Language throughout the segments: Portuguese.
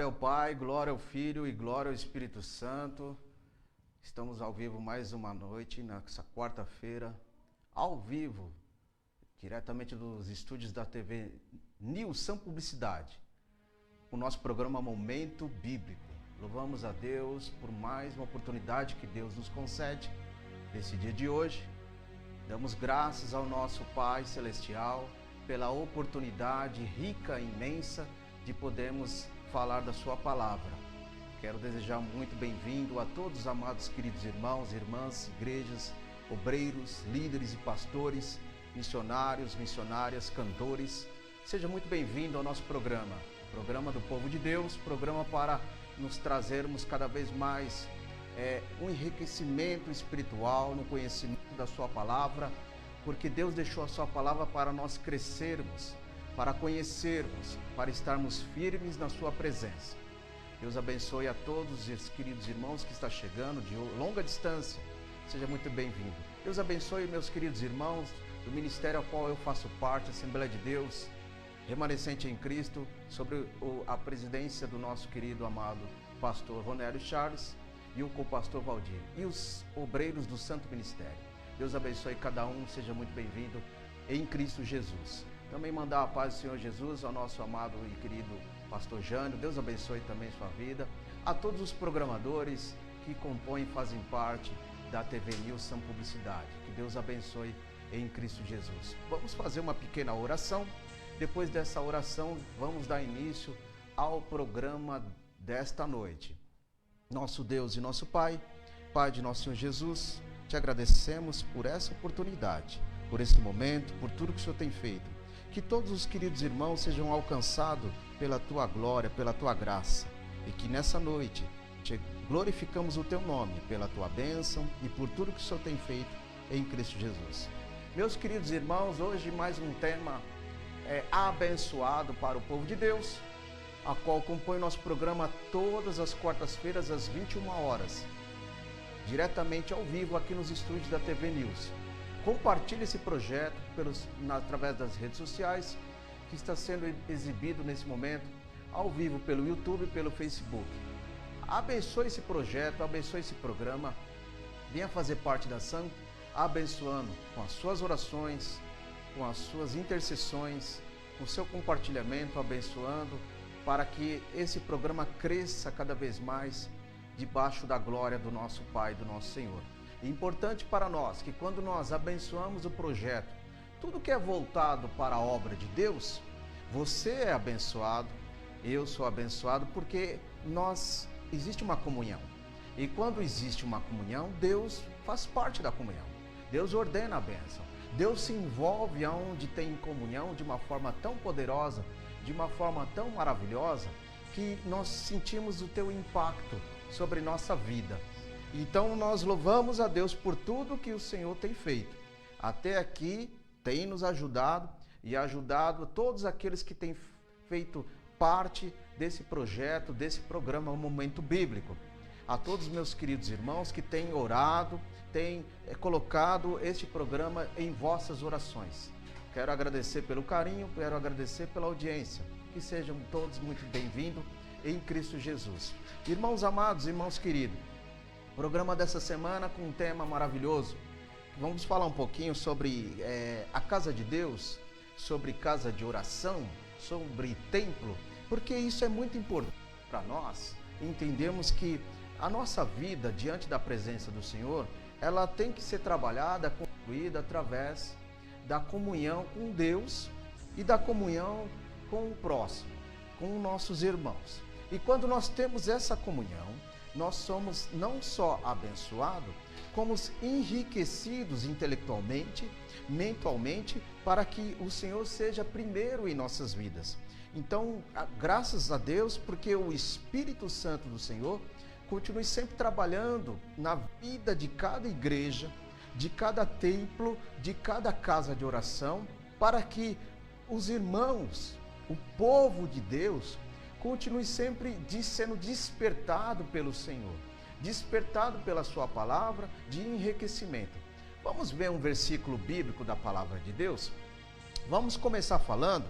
ao Pai, glória ao Filho e glória ao Espírito Santo. Estamos ao vivo mais uma noite, nessa quarta-feira, ao vivo, diretamente dos estúdios da TV Nilson Publicidade. O nosso programa Momento Bíblico. Louvamos a Deus por mais uma oportunidade que Deus nos concede nesse dia de hoje. Damos graças ao nosso Pai Celestial pela oportunidade rica e imensa de podermos falar da sua palavra. Quero desejar muito bem-vindo a todos os amados queridos irmãos, irmãs, igrejas, obreiros, líderes e pastores, missionários, missionárias, cantores. Seja muito bem-vindo ao nosso programa do Povo de Deus, programa para nos trazermos cada vez mais um enriquecimento espiritual no conhecimento da sua palavra, porque Deus deixou a sua palavra para nós crescermos, para conhecermos, para estarmos firmes na sua presença. Deus abençoe a todos os queridos irmãos que estão chegando de longa distância. Seja muito bem-vindo. Deus abençoe meus queridos irmãos do ministério ao qual eu faço parte, Assembleia de Deus, remanescente em Cristo, sobre a presidência do nosso querido amado pastor Ronélio Charles e o co-pastor Valdir e os obreiros do Santo Ministério. Deus abençoe cada um, seja muito bem-vindo em Cristo Jesus. Também mandar a paz do Senhor Jesus ao nosso amado e querido pastor Jânio. Deus abençoe também sua vida. A todos os programadores que compõem e fazem parte da TV Nilson Publicidade. Que Deus abençoe em Cristo Jesus. Vamos fazer uma pequena oração. Depois dessa oração, vamos dar início ao programa desta noite. Nosso Deus e nosso Pai, Pai de nosso Senhor Jesus, te agradecemos por essa oportunidade, por esse momento, por tudo que o Senhor tem feito. Que todos os queridos irmãos sejam alcançados pela tua glória, pela tua graça. E que nessa noite te glorificamos o teu nome, pela tua bênção e por tudo que o Senhor tem feito em Cristo Jesus. Meus queridos irmãos, hoje mais um tema abençoado para o povo de Deus, a qual compõe nosso programa todas as quartas-feiras às 21 horas, diretamente ao vivo aqui nos estúdios da TV News. Compartilhe esse projeto através das redes sociais, que está sendo exibido nesse momento ao vivo pelo YouTube e pelo Facebook. Abençoe esse projeto, abençoe esse programa, venha fazer parte da ação, abençoando com as suas orações, com as suas intercessões, com o seu compartilhamento, abençoando, para que esse programa cresça cada vez mais debaixo da glória do nosso Pai, do nosso Senhor. É importante para nós que quando nós abençoamos o projeto, tudo que é voltado para a obra de Deus, você é abençoado, eu sou abençoado, porque existe uma comunhão. E quando existe uma comunhão, Deus faz parte da comunhão. Deus ordena a bênção. Deus se envolve aonde tem comunhão de uma forma tão poderosa, de uma forma tão maravilhosa, que nós sentimos o teu impacto sobre nossa vida. Então nós louvamos a Deus por tudo que o Senhor tem feito. Até aqui tem nos ajudado e ajudado todos aqueles que têm feito parte desse projeto, desse programa Momento Bíblico. A todos os meus queridos irmãos que têm orado, têm colocado este programa em vossas orações. Quero agradecer pelo carinho, quero agradecer pela audiência. Que sejam todos muito bem-vindos em Cristo Jesus. Irmãos amados, irmãos queridos, programa dessa semana com um tema maravilhoso. Vamos falar um pouquinho sobre a casa de Deus, sobre casa de oração, sobre templo, porque isso é muito importante para nós. Entendemos que a nossa vida diante da presença do Senhor, ela tem que ser trabalhada, concluída através da comunhão com Deus e da comunhão com o próximo, com nossos irmãos. E quando nós temos essa comunhão, nós somos não só abençoados, como enriquecidos intelectualmente, mentalmente, para que o Senhor seja primeiro em nossas vidas. Então, graças a Deus, porque o Espírito Santo do Senhor continue sempre trabalhando na vida de cada igreja, de cada templo, de cada casa de oração, para que os irmãos, o povo de Deus, continue sempre sendo despertado pelo Senhor, despertado pela sua palavra de enriquecimento. Vamos ver um versículo bíblico da palavra de Deus? Vamos começar falando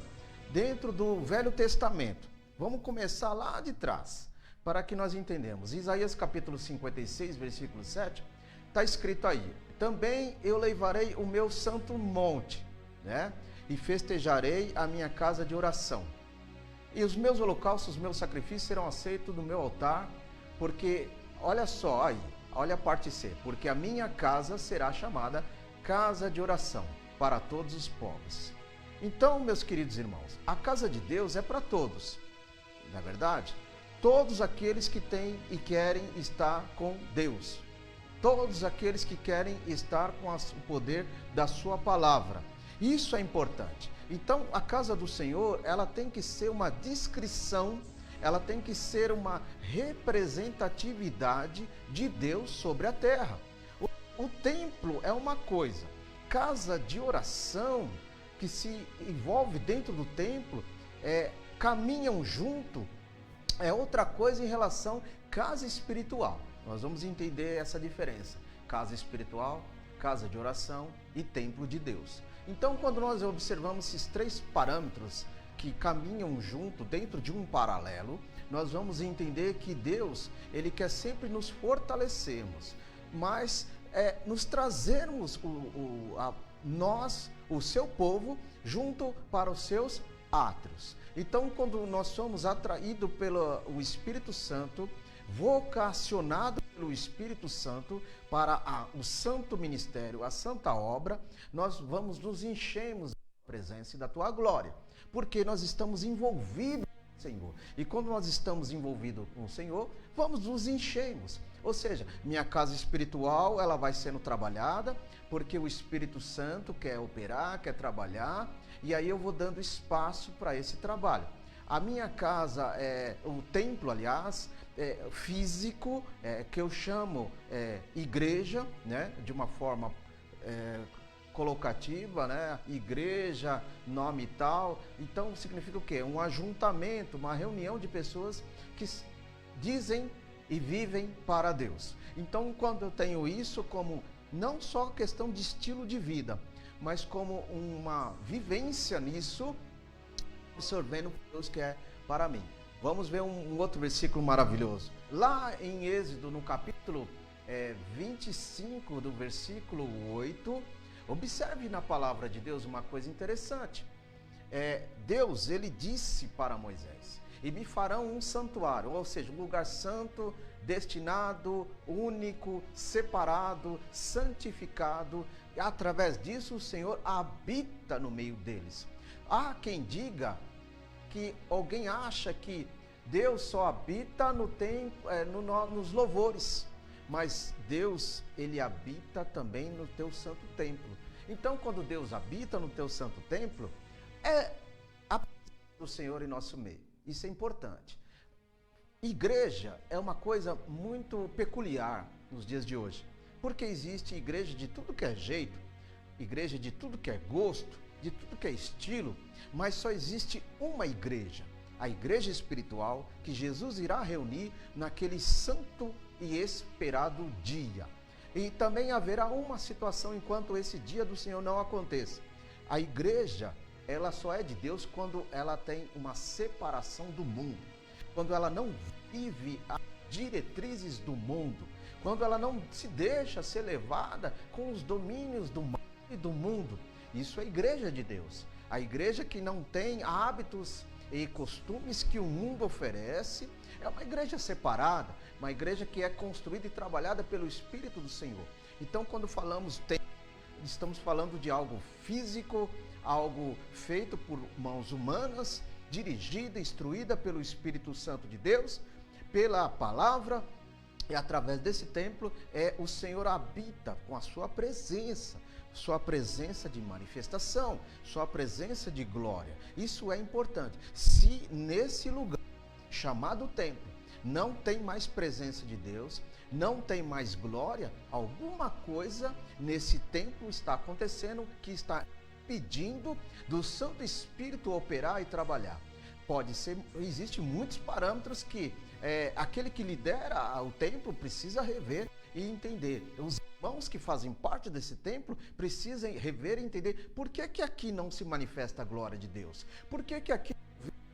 dentro do Velho Testamento, Vamos começar lá de trás, para que nós entendamos. Isaías capítulo 56, versículo 7, está escrito aí: também eu levarei o meu santo monte, né? E festejarei a minha casa de oração. E os meus holocaustos, os meus sacrifícios serão aceitos no meu altar, porque, olha só aí, olha a parte C, porque a minha casa será chamada casa de oração para todos os povos. Então, meus queridos irmãos, a casa de Deus é para todos, não é verdade? Todos aqueles que têm e querem estar com Deus, todos aqueles que querem estar com o poder da sua palavra. Isso é importante. Então, a casa do Senhor, ela tem que ser uma descrição, ela tem que ser uma representatividade de Deus sobre a terra. O templo é uma coisa, casa de oração que se envolve dentro do templo, caminham junto, é outra coisa em relação à casa espiritual. Nós vamos entender essa diferença: casa espiritual, casa de oração e templo de Deus. Então, quando nós observamos esses três parâmetros que caminham junto dentro de um paralelo, nós vamos entender que Deus, Ele quer sempre nos fortalecermos, mas nos trazermos nós, o seu povo, junto para os seus átrios. Então, quando nós somos atraídos pelo Espírito Santo, vocacionado pelo Espírito Santo para o santo ministério, a santa obra, nós vamos nos enchermos da presença e da tua glória, porque nós estamos envolvidos com o Senhor. E quando nós estamos envolvidos com o Senhor, vamos nos enchermos. Ou seja, minha casa espiritual, ela vai sendo trabalhada, porque o Espírito Santo quer operar, quer trabalhar, e aí eu vou dando espaço para esse trabalho. A minha casa, o templo, aliás, físico, que eu chamo igreja, né, de uma forma colocativa, né, igreja, nome tal. Então significa o quê? Um ajuntamento, uma reunião de pessoas que dizem e vivem para Deus. Então, quando eu tenho isso como não só questão de estilo de vida, mas como uma vivência nisso, absorvendo o que Deus quer para mim. Vamos ver um outro versículo maravilhoso. Lá em Êxodo, no capítulo 25, do versículo 8, observe na palavra de Deus uma coisa interessante. Deus, ele disse para Moisés: e me farão um santuário, ou seja, um lugar santo, destinado, único, separado, santificado, e através disso o Senhor habita no meio deles. Há quem diga que alguém acha que Deus só habita nos louvores, mas Deus, ele habita também no teu santo templo. Então, quando Deus habita no teu santo templo, é a presença do Senhor em nosso meio. Isso é importante. Igreja é uma coisa muito peculiar nos dias de hoje, porque existe igreja de tudo que é jeito, igreja de tudo que é gosto, de tudo que é estilo, mas só existe uma igreja, a igreja espiritual, que Jesus irá reunir naquele santo e esperado dia. E também haverá uma situação enquanto esse dia do Senhor não aconteça. A igreja, ela só é de Deus quando ela tem uma separação do mundo, quando ela não vive as diretrizes do mundo, quando ela não se deixa ser levada com os domínios do mal e do mundo. Isso é a igreja de Deus. A igreja que não tem hábitos e costumes que o mundo oferece, é uma igreja separada, uma igreja que é construída e trabalhada pelo Espírito do Senhor. Então, quando falamos templo, estamos falando de algo físico, algo feito por mãos humanas, dirigida, instruída pelo Espírito Santo de Deus, pela palavra, e através desse templo o Senhor habita com a sua presença de manifestação, sua presença de glória. Isso é importante. Se nesse lugar chamado templo não tem mais presença de Deus, não tem mais glória, alguma coisa nesse templo está acontecendo que está pedindo do Santo Espírito operar e trabalhar. Pode ser, existem muitos parâmetros que aquele que lidera o templo precisa rever e entender. Os irmãos que fazem parte desse templo precisam rever e entender por que aqui não se manifesta a glória de Deus. Por que aqui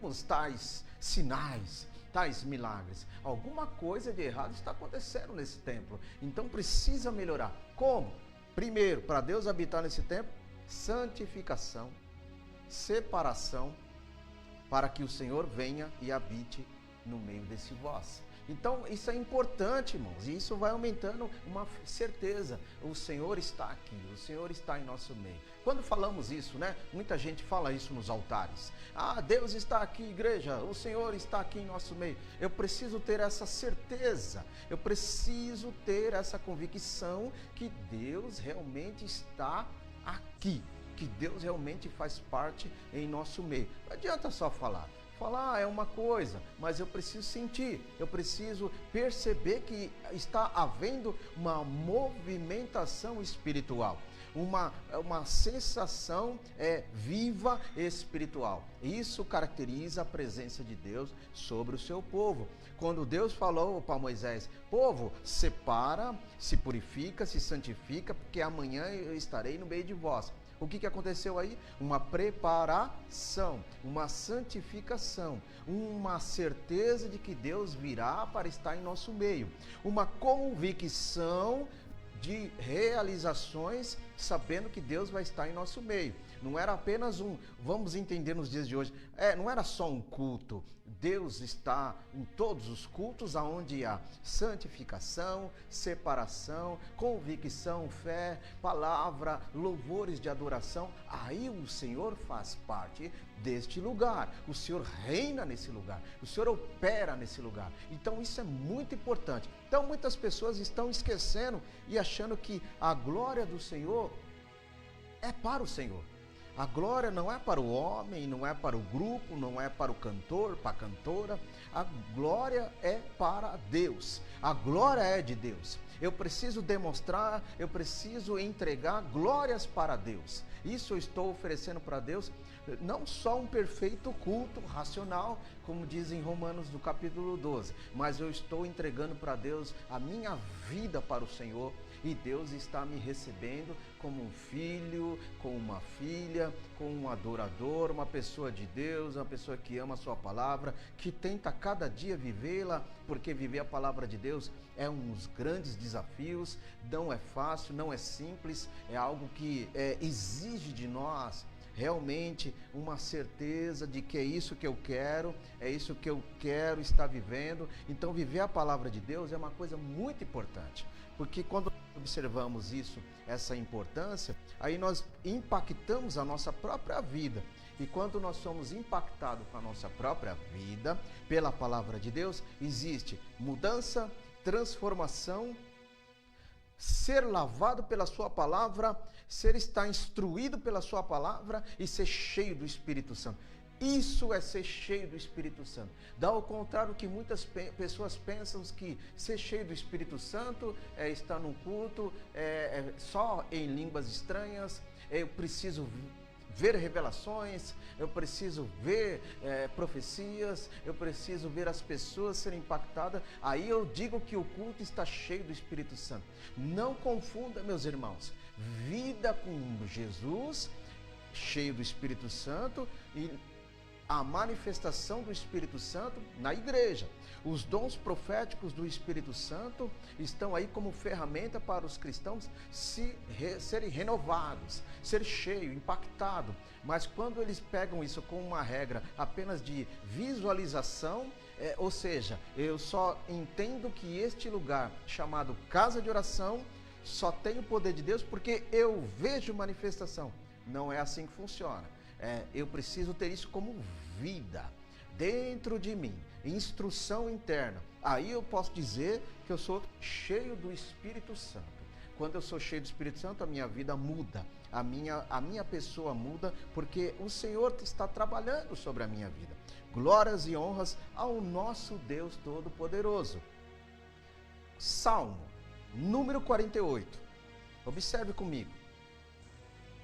vemos tais sinais, tais milagres. Alguma coisa de errado está acontecendo nesse templo. Então precisa melhorar. Como? Primeiro, para Deus habitar nesse templo, santificação, separação, para que o Senhor venha e habite no meio desse vós. Então isso é importante, irmãos, e isso vai aumentando uma certeza. O Senhor está aqui, o Senhor está em nosso meio. Quando falamos isso, né? Muita gente fala isso nos altares. Ah, Deus está aqui, igreja, o Senhor está aqui em nosso meio. Eu preciso ter essa certeza, eu preciso ter essa convicção que Deus realmente está aqui, que Deus realmente faz parte em nosso meio. Não adianta só falar. Falar é uma coisa, mas eu preciso sentir, eu preciso perceber que está havendo uma movimentação espiritual, uma sensação viva espiritual. Isso caracteriza a presença de Deus sobre o seu povo. Quando Deus falou para Moisés: povo, separa, se purifica, se santifica, porque amanhã eu estarei no meio de vós. O que aconteceu aí? Uma preparação, uma santificação, uma certeza de que Deus virá para estar em nosso meio, uma convicção de realizações, sabendo que Deus vai estar em nosso meio. Não era apenas vamos entender nos dias de hoje, não era só um culto. Deus está em todos os cultos aonde há santificação, separação, convicção, fé, palavra, louvores de adoração. Aí o Senhor faz parte deste lugar. O Senhor reina nesse lugar. O Senhor opera nesse lugar. Então isso é muito importante. Então muitas pessoas estão esquecendo e achando que a glória do Senhor é para o Senhor. A glória não é para o homem, não é para o grupo, não é para o cantor, para a cantora. A glória é para Deus. A glória é de Deus. Eu preciso demonstrar, eu preciso entregar glórias para Deus. Isso eu estou oferecendo para Deus, não só um perfeito culto racional, como diz em Romanos do capítulo 12, mas eu estou entregando para Deus a minha vida para o Senhor. E Deus está me recebendo como um filho, como uma filha, como um adorador, uma pessoa de Deus, uma pessoa que ama a sua palavra, que tenta cada dia vivê-la, porque viver a palavra de Deus é um dos grandes desafios, não é fácil, não é simples, é algo que exige de nós realmente uma certeza de que é isso que eu quero, é isso que eu quero estar vivendo. Então viver a palavra de Deus é uma coisa muito importante, porque quando observamos isso, essa importância, aí nós impactamos a nossa própria vida. E quando nós somos impactados com a nossa própria vida, pela palavra de Deus, existe mudança, transformação, ser lavado pela sua palavra, estar instruído pela sua palavra e ser cheio do Espírito Santo. Isso é ser cheio do Espírito Santo. Dá ao contrário que muitas pessoas pensam que ser cheio do Espírito Santo é estar num culto só em línguas estranhas. Eu preciso ver revelações, eu preciso ver profecias, eu preciso ver as pessoas serem impactadas. Aí eu digo que o culto está cheio do Espírito Santo. Não confunda, meus irmãos, vida com Jesus, cheio do Espírito Santo, e a manifestação do Espírito Santo na igreja. Os dons proféticos do Espírito Santo estão aí como ferramenta para os cristãos serem renovados, ser cheio, impactado. Mas quando eles pegam isso como uma regra apenas de visualização, ou seja, eu só entendo que este lugar chamado casa de oração só tem o poder de Deus porque eu vejo manifestação. Não é assim que funciona. Eu preciso ter isso como vida dentro de mim, instrução interna. Aí eu posso dizer que eu sou cheio do Espírito Santo. Quando eu sou cheio do Espírito Santo, a minha vida muda, a minha pessoa muda, porque o Senhor está trabalhando sobre a minha vida. Glórias e honras ao nosso Deus Todo-Poderoso. Salmo número 48. Observe comigo.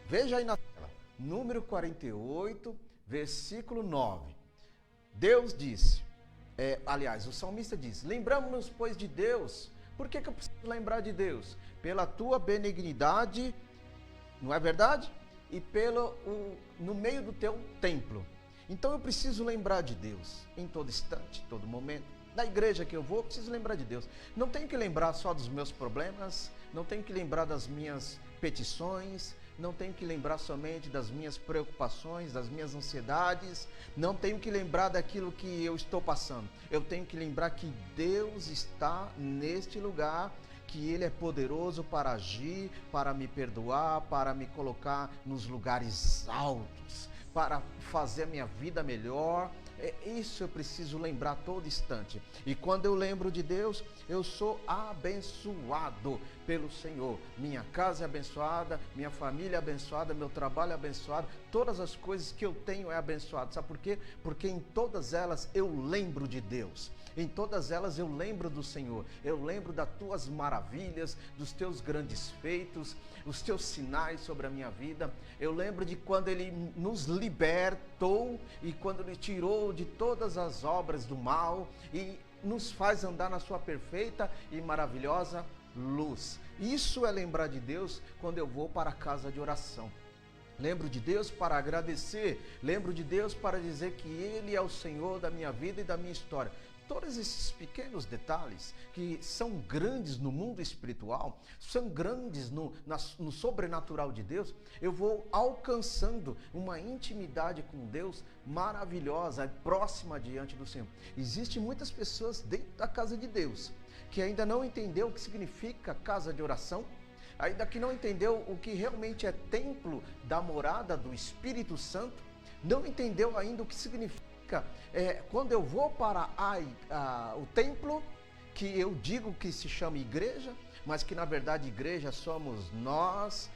Veja aí na tela. Número 48, versículo 9. Deus disse, o salmista diz: lembramos-nos, pois, de Deus. Por que eu preciso lembrar de Deus? Pela tua benignidade, não é verdade? E no meio do teu templo. Então eu preciso lembrar de Deus em todo instante, todo momento. Na igreja que eu vou, eu preciso lembrar de Deus. Não tenho que lembrar só dos meus problemas, não tenho que lembrar das minhas petições, não tenho que lembrar somente das minhas preocupações, das minhas ansiedades, não tenho que lembrar daquilo que eu estou passando. Eu tenho que lembrar que Deus está neste lugar, que Ele é poderoso para agir, para me perdoar, para me colocar nos lugares altos, para fazer a minha vida melhor. Isso eu preciso lembrar a todo instante. E quando eu lembro de Deus, eu sou abençoado pelo Senhor. Minha casa é abençoada, minha família é abençoada, meu trabalho é abençoado, todas as coisas que eu tenho é abençoado. Sabe por quê? Porque em todas elas eu lembro de Deus. Em todas elas eu lembro do Senhor, eu lembro das tuas maravilhas, dos teus grandes feitos, os teus sinais sobre a minha vida. Eu lembro de quando Ele nos libertou e quando Ele tirou de todas as obras do mal e nos faz andar na sua perfeita e maravilhosa luz. Isso é lembrar de Deus quando eu vou para a casa de oração. Lembro de Deus para agradecer, lembro de Deus para dizer que Ele é o Senhor da minha vida e da minha história. Todos esses pequenos detalhes que são grandes no mundo espiritual, são grandes no sobrenatural de Deus, eu vou alcançando uma intimidade com Deus maravilhosa, próxima diante do Senhor. Existem muitas pessoas dentro da casa de Deus que ainda não entendeu o que significa casa de oração, ainda que não entendeu o que realmente é templo da morada do Espírito Santo, não entendeu ainda o que significa quando eu vou para o templo, que eu digo que se chama igreja, mas que na verdade igreja somos nós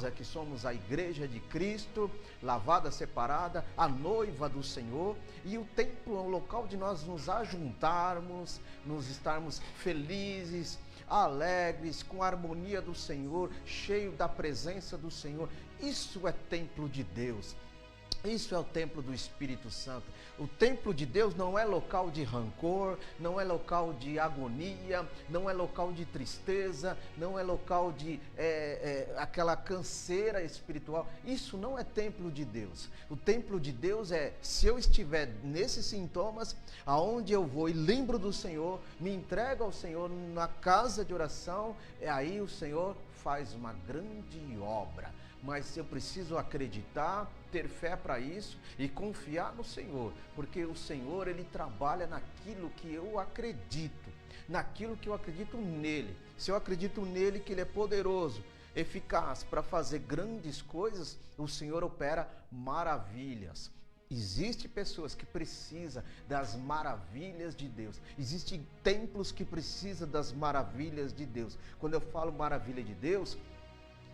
é que somos a igreja de Cristo, lavada, separada, a noiva do Senhor, e o templo é o local de nós nos ajuntarmos, nos estarmos felizes, alegres, com a harmonia do Senhor, cheio da presença do Senhor. Isso é templo de Deus. Isso é o templo do Espírito Santo. O templo de Deus não é local de rancor, não é local de agonia, não é local de tristeza, não é local de aquela canseira espiritual. Isso não é templo de Deus. O templo de Deus é, se eu estiver nesses sintomas, aonde eu vou e lembro do Senhor, me entrego ao Senhor na casa de oração, aí o Senhor faz uma grande obra. Mas eu preciso acreditar, ter fé para isso e confiar no Senhor, porque o Senhor, Ele trabalha naquilo que eu acredito, naquilo que eu acredito nele. Se eu acredito nele que Ele é poderoso, eficaz para fazer grandes coisas, o Senhor opera maravilhas. Existem pessoas que precisam das maravilhas de Deus. Existem templos que precisam das maravilhas de Deus. Quando eu falo maravilha de Deus,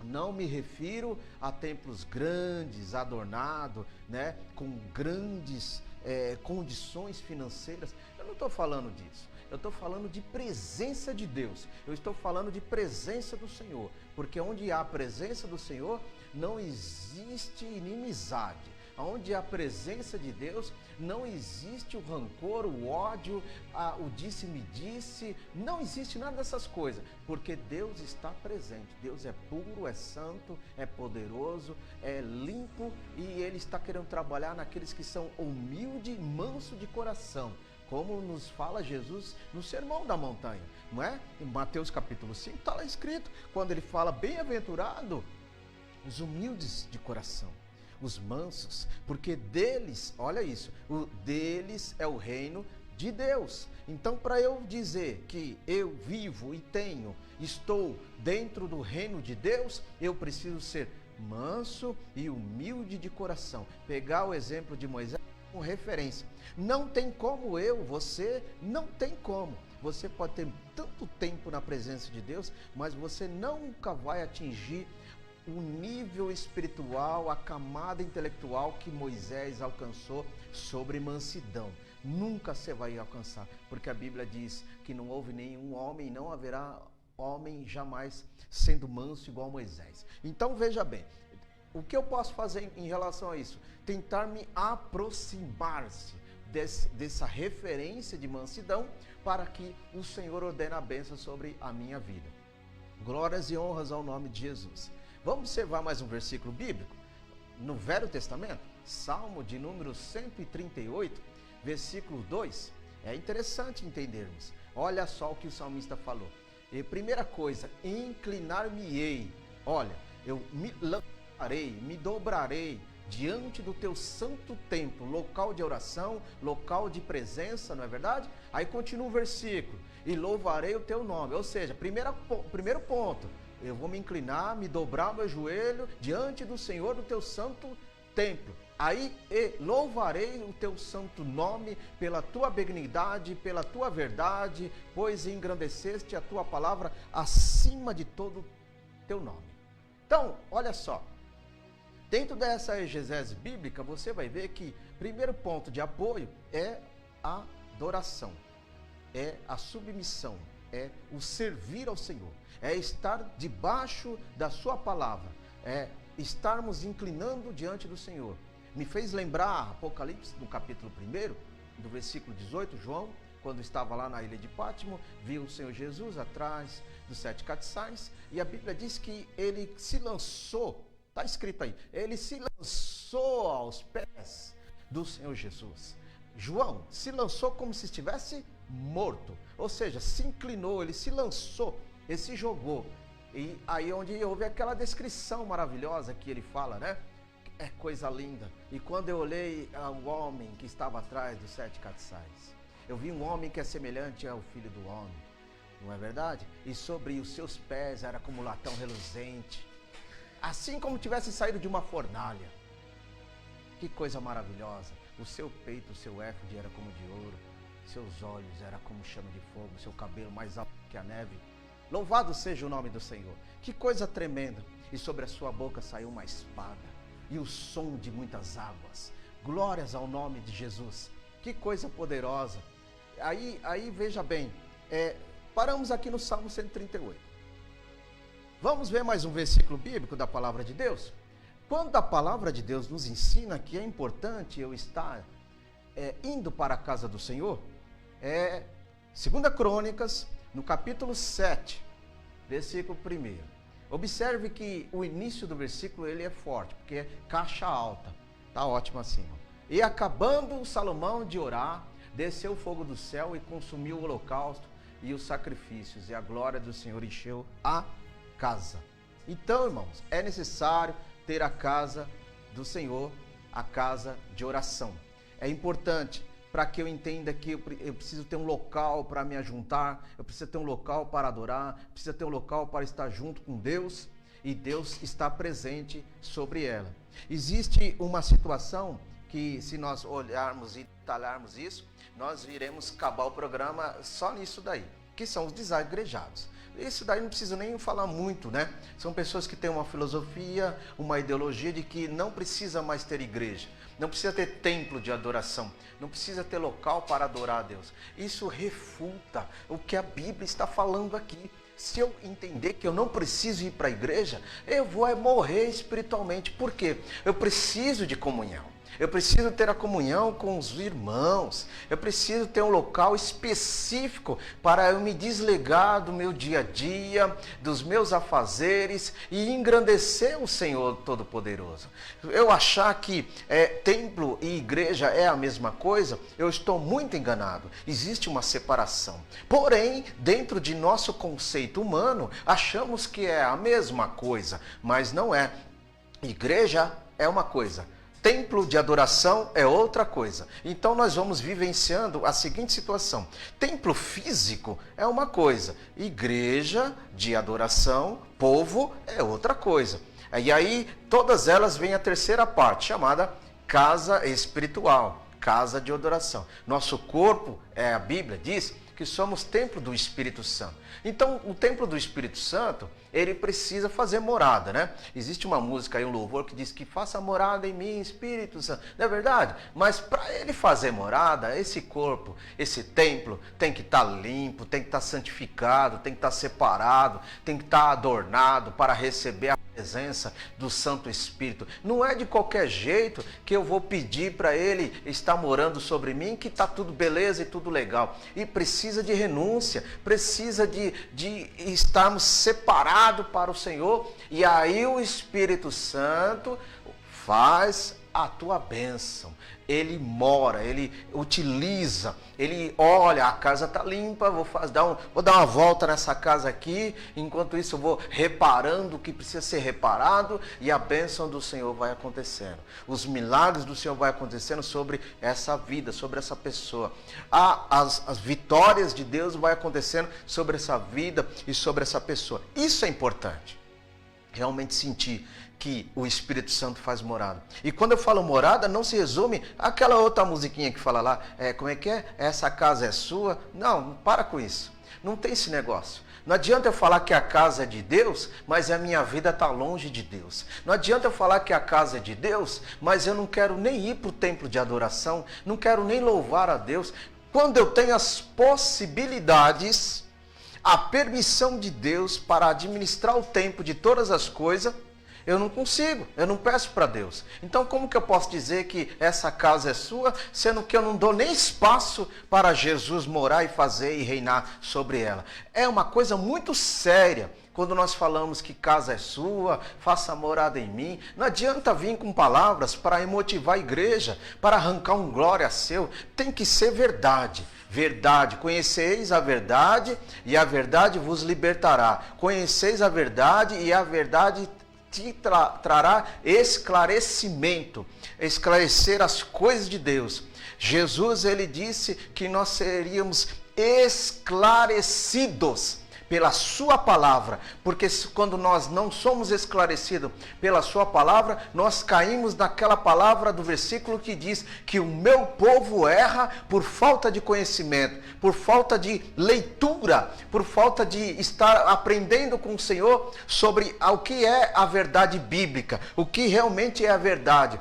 não me refiro a templos grandes, adornados, né, com grandes condições financeiras. Eu não estou falando disso. Eu estou falando de presença de Deus. Eu estou falando de presença do Senhor. Porque onde há a presença do Senhor, não existe inimizade. Onde há a presença de Deus, não existe o rancor, o ódio, o disse-me-disse, não existe nada dessas coisas, porque Deus está presente. Deus é puro, é santo, é poderoso, é limpo, e Ele está querendo trabalhar naqueles que são humildes e mansos de coração, como nos fala Jesus no Sermão da Montanha, não é? Em Mateus capítulo 5 está lá escrito, quando Ele fala, bem-aventurado os humildes de coração, os mansos, porque deles, olha isso, deles é o reino de Deus. Então, para eu dizer que eu vivo e estou dentro do reino de Deus, eu preciso ser manso e humilde de coração. Pegar o exemplo de Moisés como referência. Não tem como você não tem como. Você pode ter tanto tempo na presença de Deus, mas você nunca vai atingir o nível espiritual, a camada intelectual que Moisés alcançou sobre mansidão. Nunca você vai alcançar, porque a Bíblia diz que não houve nenhum homem, não haverá homem jamais sendo manso igual Moisés. Então veja bem, o que eu posso fazer em relação a isso? Tentar me aproximar-se dessa referência de mansidão, para que o Senhor ordene a bênção sobre a minha vida. Glórias e honras ao nome de Jesus. Vamos observar mais um versículo bíblico no Velho Testamento? Salmo de número 138, versículo 2, é interessante entendermos. Olha só o que o salmista falou. E primeira coisa, inclinar-me-ei. Olha, eu me lançarei, me dobrarei diante do teu santo templo, local de oração, local de presença, não é verdade? Aí continua o versículo, e louvarei o teu nome. Ou seja, primeiro ponto, eu vou me inclinar, me dobrar meu joelho diante do Senhor do teu santo templo. Aí louvarei o teu santo nome pela tua benignidade, pela tua verdade, pois engrandeceste a tua palavra acima de todo teu nome. Então, olha só, dentro dessa exegese bíblica, você vai ver que primeiro ponto de apoio é a adoração, é a submissão, é o servir ao Senhor, é estar debaixo da sua palavra, é estarmos inclinando diante do Senhor. Me fez lembrar Apocalipse, no capítulo 1, do versículo 18, João, quando estava lá na ilha de Pátimo, viu o Senhor Jesus atrás dos 7 castiçais, e a Bíblia diz que ele se lançou, está escrito aí, ele se lançou aos pés do Senhor Jesus. João se lançou como se estivesse morto, ou seja, se inclinou, ele se lançou, ele se jogou. E aí onde houve aquela descrição maravilhosa que ele fala, né? É coisa linda. E quando eu olhei ao homem que estava atrás dos 7 castiçais, eu vi um homem que é semelhante ao Filho do Homem, não é verdade? E sobre os seus pés era como latão reluzente, assim como tivesse saído de uma fornalha. Que coisa maravilhosa. O seu peito, o seu éfode era como de ouro, seus olhos era como chama de fogo, seu cabelo mais alto que a neve. Louvado seja o nome do Senhor. Que coisa tremenda. E sobre a sua boca saiu uma espada e o som de muitas águas. Glórias ao nome de Jesus. Que coisa poderosa. Aí veja bem, paramos aqui no Salmo 138. Vamos ver mais um versículo bíblico da palavra de Deus? Quando a palavra de Deus nos ensina que é importante eu estar indo para a casa do Senhor, 2 Crônicas, no capítulo 7, versículo 1. Observe que o início do versículo ele é forte, porque é caixa alta. Tá ótimo assim. E acabando Salomão de orar, desceu o fogo do céu e consumiu o holocausto e os sacrifícios, e a glória do Senhor encheu a casa. Então, irmãos, é necessário ter a casa do Senhor, a casa de oração. É importante para que eu entenda que eu preciso ter um local para me ajuntar, eu preciso ter um local para adorar, preciso ter um local para estar junto com Deus, e Deus está presente sobre ela. Existe uma situação que, se nós olharmos e detalharmos isso, nós iremos acabar o programa só nisso daí, que são os desigrejados. Isso daí não precisa nem falar muito, né? São pessoas que têm uma filosofia, uma ideologia de que não precisa mais ter igreja, não precisa ter templo de adoração, não precisa ter local para adorar a Deus. Isso refuta o que a Bíblia está falando aqui. Se eu entender que eu não preciso ir para a igreja, eu vou morrer espiritualmente. Por quê? Eu preciso de comunhão. Eu preciso ter a comunhão com os irmãos. Eu preciso ter um local específico para eu me desligar do meu dia a dia, dos meus afazeres e engrandecer o Senhor Todo-Poderoso. Eu achar que templo e igreja é a mesma coisa, eu estou muito enganado. Existe uma separação. Porém, dentro de nosso conceito humano, achamos que é a mesma coisa, mas não é. Igreja é uma coisa, templo de adoração é outra coisa. Então nós vamos vivenciando a seguinte situação. Templo físico é uma coisa. Igreja de adoração, povo, é outra coisa. E aí todas elas vêm a terceira parte, chamada casa espiritual, casa de adoração. Nosso corpo, a Bíblia diz que somos templo do Espírito Santo. Então, o templo do Espírito Santo, ele precisa fazer morada, né? Existe uma música aí, um louvor que diz que faça morada em mim, Espírito Santo. Não é verdade? Mas para ele fazer morada, esse corpo, esse templo, tem que estar limpo, tem que estar santificado, tem que estar separado, tem que estar adornado para receber a presença do Santo Espírito. Não é de qualquer jeito que eu vou pedir para ele estar morando sobre mim, que está tudo beleza e tudo legal. E precisa de renúncia, precisa de estarmos separados para o Senhor. E aí o Espírito Santo faz a tua bênção. Ele mora, ele utiliza, ele olha, a casa está limpa, vou dar uma volta nessa casa aqui, enquanto isso eu vou reparando o que precisa ser reparado e a bênção do Senhor vai acontecendo. Os milagres do Senhor vai acontecendo sobre essa vida, sobre essa pessoa. As vitórias de Deus vai acontecendo sobre essa vida e sobre essa pessoa. Isso é importante. Realmente sentir que o Espírito Santo faz morada. E quando eu falo morada, não se resume àquela outra musiquinha que fala lá, como é que é? Essa casa é sua? Não, para com isso. Não tem esse negócio. Não adianta eu falar que a casa é de Deus, mas a minha vida está longe de Deus. Não adianta eu falar que a casa é de Deus, mas eu não quero nem ir para o templo de adoração, não quero nem louvar a Deus. Quando eu tenho as possibilidades, a permissão de Deus para administrar o tempo de todas as coisas, eu não consigo, eu não peço para Deus. Então como que eu posso dizer que essa casa é sua, sendo que eu não dou nem espaço para Jesus morar e fazer e reinar sobre ela? É uma coisa muito séria quando nós falamos que casa é sua, faça morada em mim. Não adianta vir com palavras para emotivar a igreja, para arrancar um glória seu. Tem que ser verdade. Verdade, conheceis a verdade e a verdade vos libertará. Conheceis a verdade e a verdade te trará esclarecimento, esclarecer as coisas de Deus. Jesus, ele disse que nós seríamos esclarecidos pela sua palavra, porque quando nós não somos esclarecidos pela sua palavra, nós caímos naquela palavra do versículo que diz que o meu povo erra por falta de conhecimento, por falta de leitura, por falta de estar aprendendo com o Senhor sobre o que é a verdade bíblica, o que realmente é a verdade.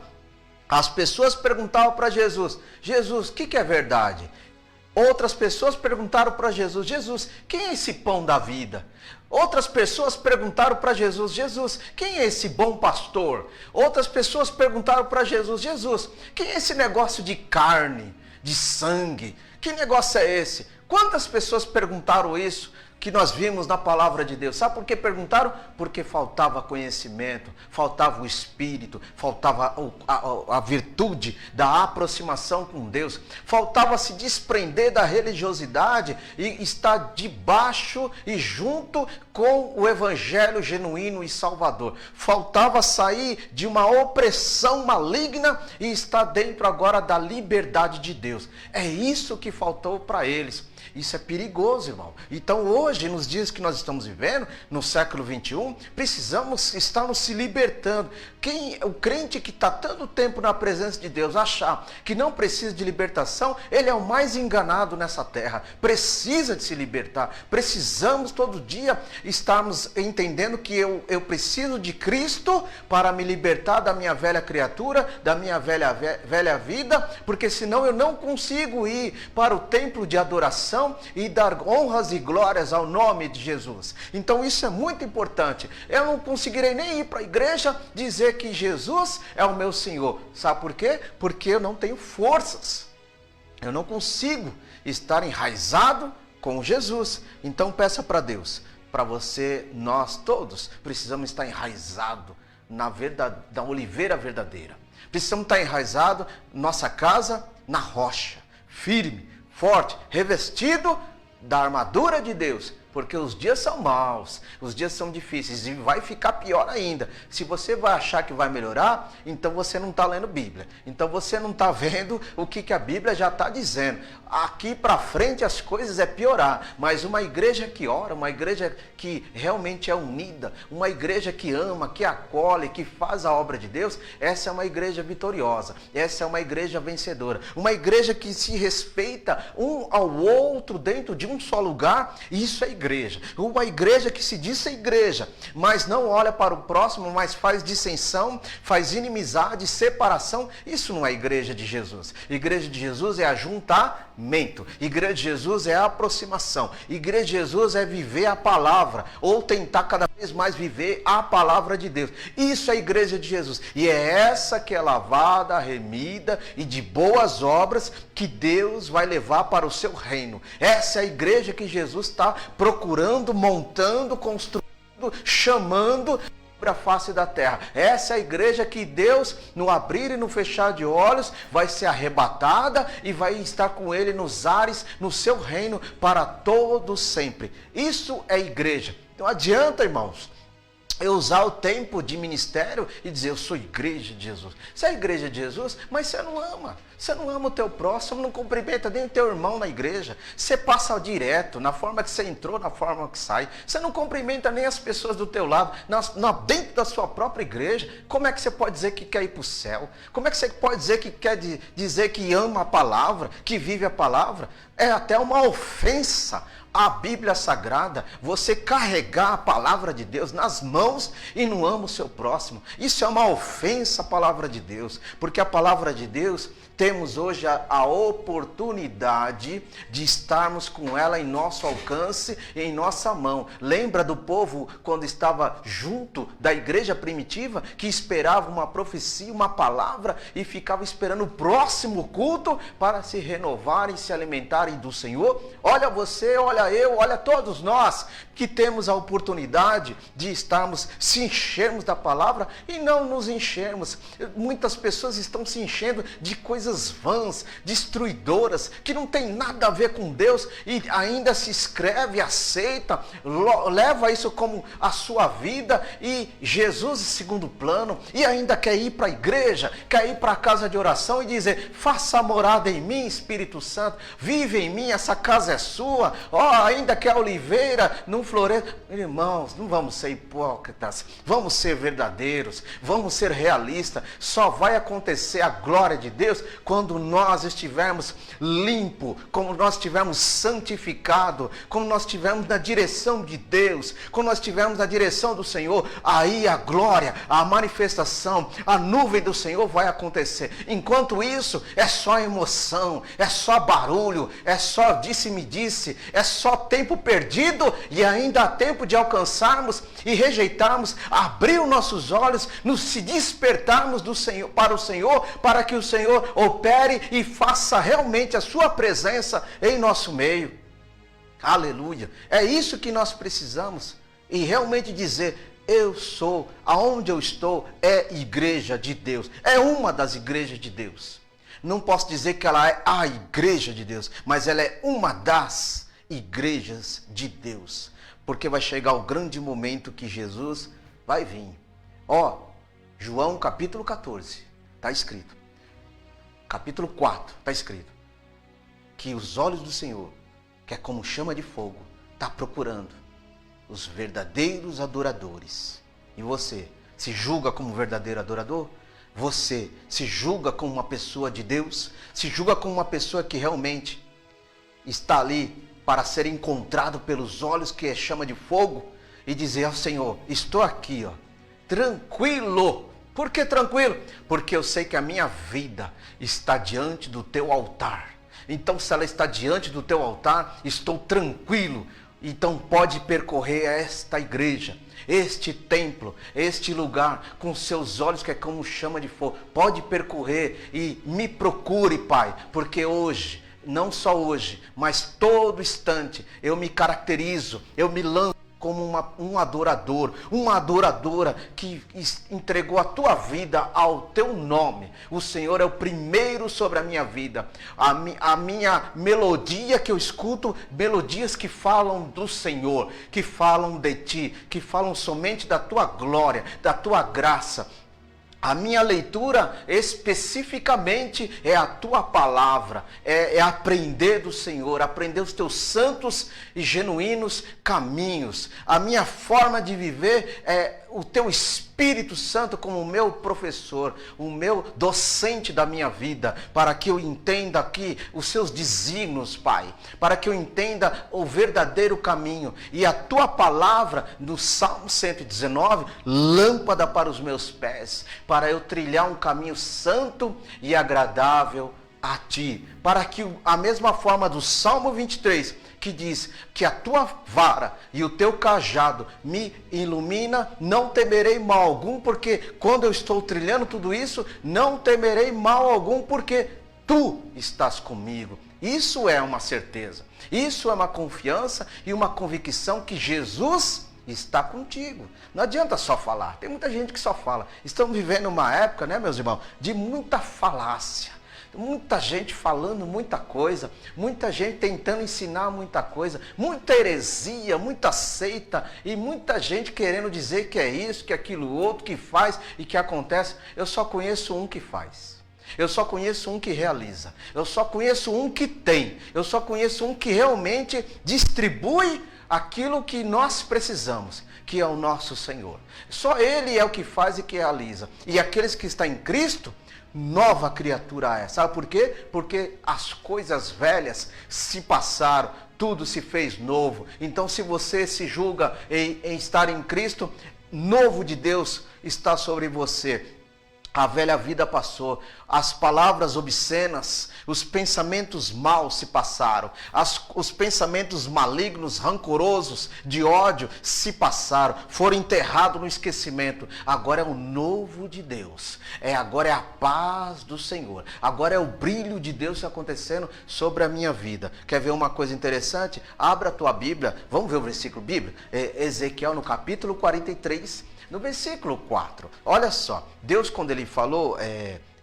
As pessoas perguntavam para Jesus, Jesus, o que é verdade? Outras pessoas perguntaram para Jesus, Jesus, quem é esse pão da vida? Outras pessoas perguntaram para Jesus, Jesus, quem é esse bom pastor? Outras pessoas perguntaram para Jesus, Jesus, quem é esse negócio de carne, de sangue? Que negócio é esse? Quantas pessoas perguntaram isso que nós vimos na palavra de Deus? Sabe por que perguntaram? Porque faltava conhecimento, faltava o Espírito, faltava a virtude da aproximação com Deus, faltava se desprender da religiosidade e estar debaixo e junto com o Evangelho genuíno e salvador. Faltava sair de uma opressão maligna e estar dentro agora da liberdade de Deus. É isso que faltou para eles. Isso é perigoso, irmão. Então hoje, nos dias que nós estamos vivendo, no século 21, precisamos estar nos se libertando. O crente que está tanto tempo na presença de Deus, achar que não precisa de libertação, ele é o mais enganado nessa terra. Precisa de se libertar. Precisamos todo dia estarmos entendendo que eu preciso de Cristo para me libertar da minha velha criatura, da minha velha vida, porque senão eu não consigo ir para o templo de adoração e dar honras e glórias ao nome de Jesus. Então isso é muito importante. Eu não conseguirei nem ir para a igreja dizer que Jesus é o meu Senhor. Sabe por quê? Porque eu não tenho forças. Eu não consigo estar enraizado com Jesus. Então peça para Deus, para você, nós todos, precisamos estar enraizados na oliveira verdadeira. Precisamos estar enraizados, nossa casa, na rocha, firme, forte, revestido da armadura de Deus, porque os dias são maus, os dias são difíceis e vai ficar pior ainda. Se você vai achar que vai melhorar, então você não está lendo Bíblia, então você não está vendo o que a Bíblia já está dizendo. Aqui para frente as coisas é piorar, mas uma igreja que ora, uma igreja que realmente é unida, uma igreja que ama, que acolhe, que faz a obra de Deus, essa é uma igreja vitoriosa, essa é uma igreja vencedora, uma igreja que se respeita um ao outro dentro de um só lugar. Isso é igreja. Uma igreja que se diz ser igreja, mas não olha para o próximo, mas faz dissensão, faz inimizade, separação. Isso não é igreja de Jesus. Igreja de Jesus é ajuntamento. Igreja de Jesus é aproximação. Igreja de Jesus é viver a palavra, ou tentar cada vez mais viver a palavra de Deus. Isso é a igreja de Jesus. E é essa que é lavada, remida e de boas obras que Deus vai levar para o seu reino. Essa é a igreja que Jesus está procurando, montando, construindo, chamando a face da terra. Essa é a igreja que Deus, no abrir e no fechar de olhos, vai ser arrebatada e vai estar com ele nos ares, no seu reino, para todo sempre. Isso é igreja. Não adianta, irmãos, eu usar o tempo de ministério e dizer, eu sou igreja de Jesus. Você é igreja de Jesus, mas você não ama. Você não ama o teu próximo, não cumprimenta nem o teu irmão na igreja. Você passa direto, na forma que você entrou, na forma que sai. Você não cumprimenta nem as pessoas do teu lado, dentro da sua própria igreja. Como é que você pode dizer que quer ir para o céu? Como é que você pode dizer que quer dizer que ama a palavra, que vive a palavra? É até uma ofensa a Bíblia Sagrada, você carregar a palavra de Deus nas mãos e não ama o seu próximo. Isso é uma ofensa à palavra de Deus, porque a palavra de Deus, temos hoje a oportunidade de estarmos com ela em nosso alcance e em nossa mão. Lembra do povo quando estava junto da igreja primitiva, que esperava uma profecia, uma palavra e ficava esperando o próximo culto para se renovarem e se alimentarem do Senhor? Olha você, olha eu, olha todos nós que temos a oportunidade de se enchermos da palavra e não nos enchermos. Muitas pessoas estão se enchendo de coisas vãs, destruidoras, que não tem nada a ver com Deus e ainda se inscreve, aceita, leva isso como a sua vida e Jesus em segundo plano, e ainda quer ir para a igreja, quer ir para a casa de oração e dizer, faça morada em mim, Espírito Santo, vive em mim, essa casa é sua, ainda que a oliveira não floresça. Irmãos, não vamos ser hipócritas, vamos ser verdadeiros, vamos ser realistas. Só vai acontecer a glória de Deus quando nós estivermos limpo, como nós estivermos santificado, como nós estivermos na direção de Deus, quando nós estivermos na direção do Senhor, aí a glória, a manifestação, a nuvem do Senhor vai acontecer. Enquanto isso, é só emoção, é só barulho, é só disse-me disse, é só tempo perdido e ainda há tempo de alcançarmos e rejeitarmos, abrir os nossos olhos, se despertarmos do Senhor, para que o Senhor opere e faça realmente a sua presença em nosso meio. Aleluia! É isso que nós precisamos. E realmente dizer, eu sou, aonde eu estou, é igreja de Deus. É uma das igrejas de Deus. Não posso dizer que ela é a igreja de Deus, mas ela é uma das igrejas de Deus. Porque vai chegar o grande momento que Jesus vai vir. João capítulo 14, está escrito. Capítulo 4, está escrito que os olhos do Senhor, que é como chama de fogo, está procurando os verdadeiros adoradores. E você se julga como verdadeiro adorador? Você se julga como uma pessoa de Deus? Se julga como uma pessoa que realmente está ali para ser encontrado pelos olhos que é chama de fogo? E dizer ao Senhor, estou aqui, tranquilo. Por que tranquilo? Porque eu sei que a minha vida está diante do teu altar. Então, se ela está diante do teu altar, estou tranquilo. Então pode percorrer esta igreja, este templo, este lugar, com seus olhos que é como chama de fogo. Pode percorrer e me procure, Pai, porque hoje, não só hoje, mas todo instante, eu me caracterizo, eu me lanço como um adorador, uma adoradora que entregou a tua vida ao teu nome. O Senhor é o primeiro sobre a minha vida. A minha melodia que eu escuto, melodias que falam do Senhor, que falam de ti, que falam somente da tua glória, da tua graça. A minha leitura especificamente é a tua palavra, é aprender do Senhor, aprender os teus santos e genuínos caminhos. A minha forma de viver é o teu Espírito Santo como o meu professor, o meu docente da minha vida, para que eu entenda aqui os seus desígnios, Pai, para que eu entenda o verdadeiro caminho. E a tua palavra, no Salmo 119, lâmpada para os meus pés, para eu trilhar um caminho santo e agradável a ti. Para que a mesma forma do Salmo 23, que diz que a tua vara e o teu cajado me ilumina, não temerei mal algum, porque quando eu estou trilhando tudo isso, não temerei mal algum, porque tu estás comigo. Isso é uma certeza, isso é uma confiança e uma convicção que Jesus está contigo. Não adianta só falar. Tem muita gente que só fala. Estamos vivendo uma época, né, meus irmãos, de muita falácia. Muita gente falando muita coisa, muita gente tentando ensinar muita coisa, muita heresia, muita seita e muita gente querendo dizer que é isso, que é aquilo outro, que faz e que acontece. Eu só conheço um que faz. Eu só conheço um que realiza. Eu só conheço um que tem. Eu só conheço um que realmente distribui aquilo que nós precisamos, que é o nosso Senhor. Só Ele é o que faz e que realiza. E aqueles que estão em Cristo, nova criatura é. Sabe por quê? Porque as coisas velhas se passaram, tudo se fez novo. Então, se você se julga em estar em Cristo, novo de Deus está sobre você. A velha vida passou, as palavras obscenas, os pensamentos maus se passaram, os pensamentos malignos, rancorosos, de ódio se passaram, foram enterrados no esquecimento. Agora é o novo de Deus, agora é a paz do Senhor, agora é o brilho de Deus acontecendo sobre a minha vida. Quer ver uma coisa interessante? Abra a tua Bíblia, vamos ver o versículo bíblico? Ezequiel no capítulo 43, no versículo 4, olha só, Deus quando ele falou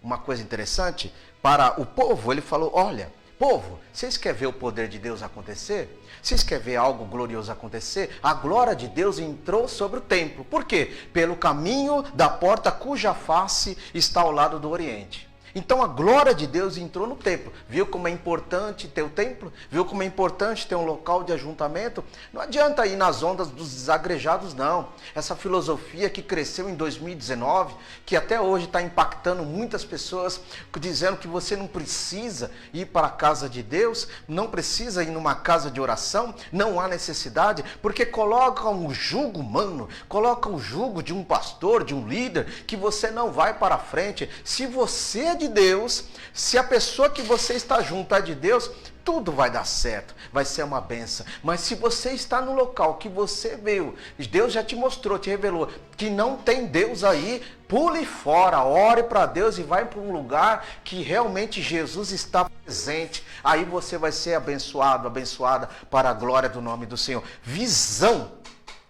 uma coisa interessante para o povo, ele falou, olha, povo, vocês querem ver o poder de Deus acontecer? Vocês querem ver algo glorioso acontecer? A glória de Deus entrou sobre o templo, por quê? Pelo caminho da porta cuja face está ao lado do Oriente. Então a glória de Deus entrou no templo. Viu como é importante ter o templo? Viu como é importante ter um local de ajuntamento? Não adianta ir nas ondas dos desagrejados, não. Essa filosofia que cresceu em 2019, que até hoje está impactando muitas pessoas, dizendo que você não precisa ir para a casa de Deus, não precisa ir numa casa de oração, não há necessidade, porque coloca um jugo humano, coloca o jugo de um pastor, de um líder, que você não vai para a frente. Se você é de Deus, se a pessoa que você está junto é de Deus, tudo vai dar certo, vai ser uma benção. Mas se você está no local que você viu, Deus já te mostrou, te revelou, que não tem Deus aí, pule fora, ore para Deus e vai para um lugar que realmente Jesus está presente. Aí você vai ser abençoado, abençoada para a glória do nome do Senhor. Visão.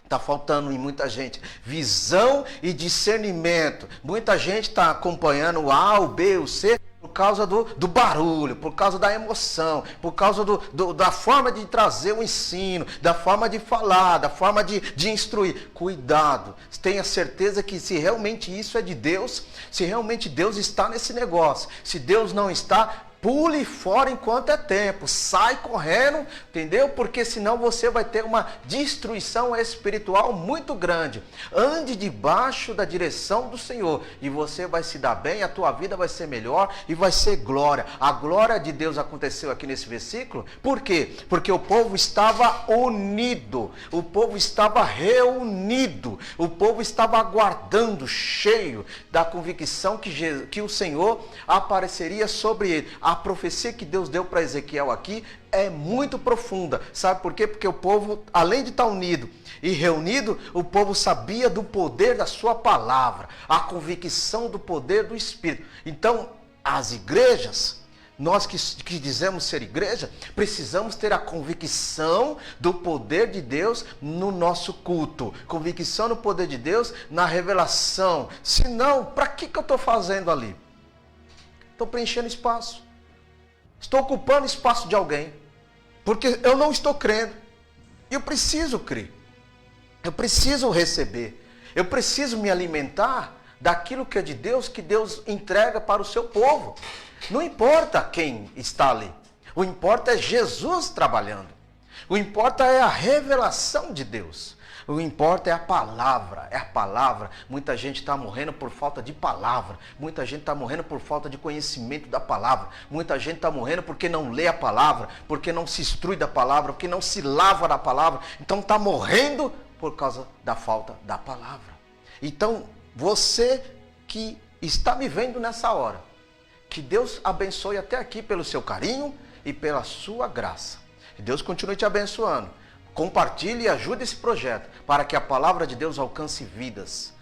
Está faltando em muita gente, visão e discernimento. Muita gente está acompanhando o A, o B, o C, por causa do barulho, por causa da emoção, por causa da forma de trazer o ensino, da forma de falar, da forma de instruir. Cuidado, tenha certeza que se realmente isso é de Deus, se realmente Deus está nesse negócio, se Deus não está, pule fora enquanto é tempo, sai correndo, entendeu? Porque senão você vai ter uma destruição espiritual muito grande. Ande debaixo da direção do Senhor e você vai se dar bem, a tua vida vai ser melhor e vai ser glória. A glória de Deus aconteceu aqui nesse versículo, por quê? Porque o povo estava unido, o povo estava reunido, o povo estava aguardando, cheio da convicção que o Senhor apareceria sobre ele. A profecia que Deus deu para Ezequiel aqui é muito profunda. Sabe por quê? Porque o povo, além de estar unido e reunido, o povo sabia do poder da sua palavra, a convicção do poder do Espírito. Então, as igrejas, nós que dizemos ser igreja, precisamos ter a convicção do poder de Deus no nosso culto. Convicção no poder de Deus na revelação. Senão, para que eu estou fazendo ali? Estou preenchendo espaço. Estou ocupando espaço de alguém, porque eu não estou crendo. Eu preciso crer, eu preciso receber, eu preciso me alimentar daquilo que é de Deus, que Deus entrega para o seu povo. Não importa quem está ali, o importa é Jesus trabalhando, o importa é a revelação de Deus. O importa é a palavra, é a palavra. Muita gente está morrendo por falta de palavra. Muita gente está morrendo por falta de conhecimento da palavra. Muita gente está morrendo porque não lê a palavra, porque não se instrui da palavra, porque não se lava da palavra. Então está morrendo por causa da falta da palavra. Então, você que está me vendo nessa hora, que Deus abençoe até aqui pelo seu carinho e pela sua graça. Que Deus continue te abençoando. Compartilhe e ajude esse projeto para que a palavra de Deus alcance vidas.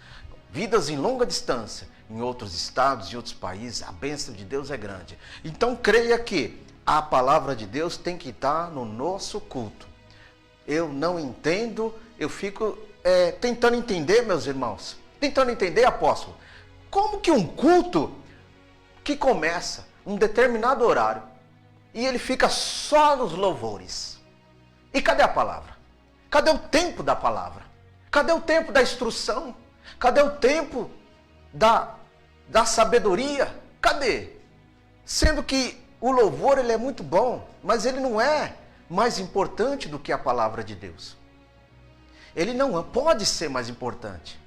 Vidas em longa distância, em outros estados, em outros países. A bênção de Deus é grande. Então creia que a palavra de Deus tem que estar no nosso culto. Eu não entendo, eu fico tentando entender, meus irmãos, tentando entender, apóstolo, como que um culto que começa um determinado horário e ele fica só nos louvores. E cadê a palavra? Cadê o tempo da palavra? Cadê o tempo da instrução? Cadê o tempo da sabedoria? Cadê? Sendo que o louvor ele é muito bom, mas ele não é mais importante do que a palavra de Deus. Ele não pode ser mais importante.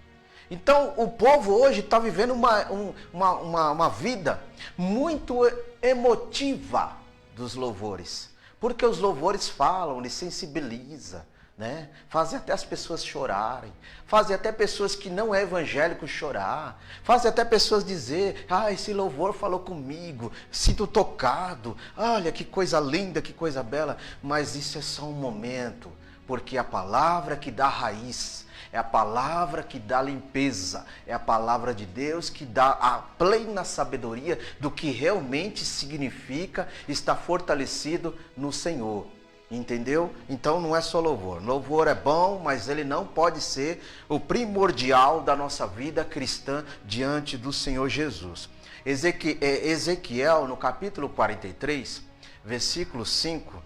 Então o povo hoje está vivendo uma vida muito emotiva dos louvores. Porque os louvores falam, eles sensibilizam, né? Fazem até as pessoas chorarem, fazem até pessoas que não é evangélico chorar, fazem até pessoas dizer, esse louvor falou comigo, sinto tocado, olha que coisa linda, que coisa bela, mas isso é só um momento, porque a palavra que dá raiz, é a palavra que dá limpeza, é a palavra de Deus que dá a plena sabedoria do que realmente significa estar fortalecido no Senhor. Entendeu? Então não é só louvor. Louvor é bom, mas ele não pode ser o primordial da nossa vida cristã diante do Senhor Jesus. Ezequiel, no capítulo 43, versículo 5,